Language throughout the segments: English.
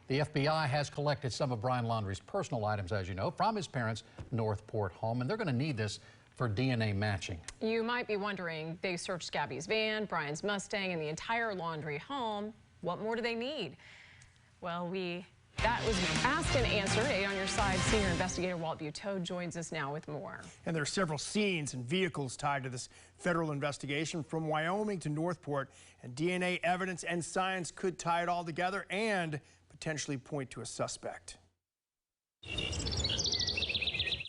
The FBI has collected some of Brian Laundrie's personal items, as you know, from his parents' Northport home, and they're going to need this for DNA matching. You might be wondering, they searched Gabby's van, Brian's Mustang, and the entire Laundrie home. What more do they need? Well, that was asked and answered. 8 on your side, senior investigator Walt Petito joins us now with more. And there are several scenes and vehicles tied to this federal investigation from Wyoming to Northport, and DNA evidence and science could tie it all together and potentially point to a suspect.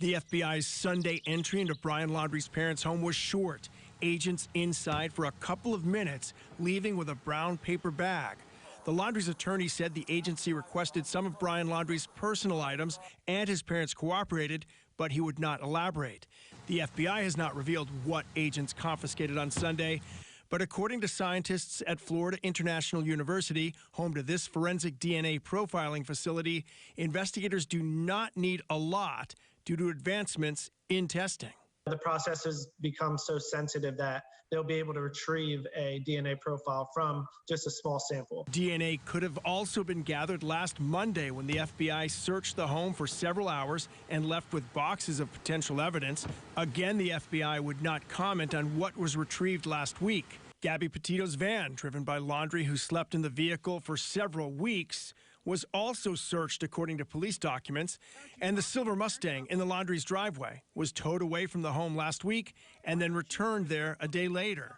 The FBI's Sunday entry into Brian Laundrie's parents' home was short. Agents inside for a couple of minutes, leaving with a brown paper bag. The Laundrie's attorney said the agency requested some of Brian Laundrie's personal items and his parents cooperated, but he would not elaborate. The FBI has not revealed what agents confiscated on Sunday, but according to scientists at Florida International University, home to this forensic DNA profiling facility, investigators do not need a lot due to advancements in testing. The process has become so sensitive that they'll be able to retrieve a DNA profile from just a small sample. DNA could have also been gathered last Monday when the FBI searched the home for several hours and left with boxes of potential evidence. Again, the FBI would not comment on what was retrieved last week. Gabby Petito's van, driven by Laundrie, who slept in the vehicle for several weeks, was also searched according to police documents, and the silver Mustang in the Laundrie's driveway was towed away from the home last week and then returned there a day later.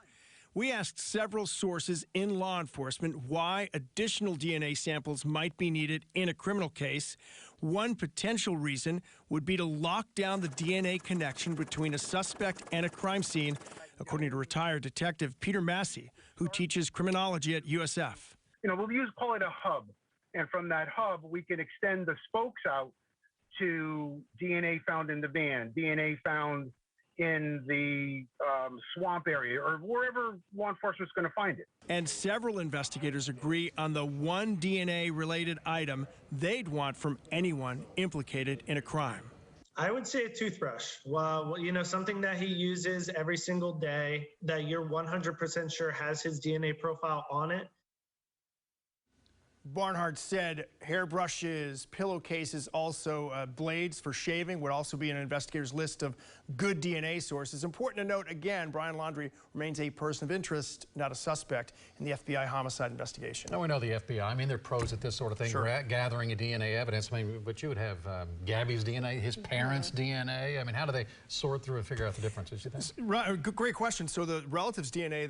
We asked several sources in law enforcement why additional DNA samples might be needed in a criminal case. One potential reason would be to lock down the DNA connection between a suspect and a crime scene, according to retired detective Peter Massey, who teaches criminology at USF. We'll call it a hub. And from that hub, we can extend the spokes out to DNA found in the van, DNA found in the swamp area, or wherever law enforcement's going to find it. And several investigators agree on the one DNA-related item they'd want from anyone implicated in a crime. I would say a toothbrush. Well, something that he uses every single day that you're 100% sure has his DNA profile on it. Barnhart said hairbrushes, pillowcases, also blades for shaving would also be in an investigator's list of good DNA sources. Important to note, again, Brian Laundrie remains a person of interest, not a suspect, in the FBI homicide investigation. Now we know the FBI. I mean, they're pros at this sort of thing, sure, gathering a DNA evidence. I mean, but you would have Gabby's DNA, his parents' DNA. I mean, how do they sort through and figure out the differences, you think? Right, great question. So the relatives' DNA,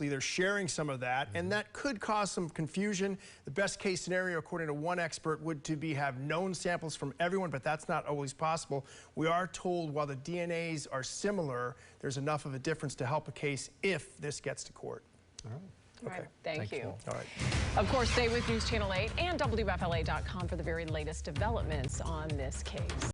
they're sharing some of that, and that could cause some confusion. The best case scenario, according to one expert, would be have known samples from everyone, but that's not always possible. We are told while the DNAs are similar, there's enough of a difference to help a case if this gets to court. All right. Okay. All right. Thank you. All right. Of course, stay with News Channel 8 and WFLA.com for the very latest developments on this case.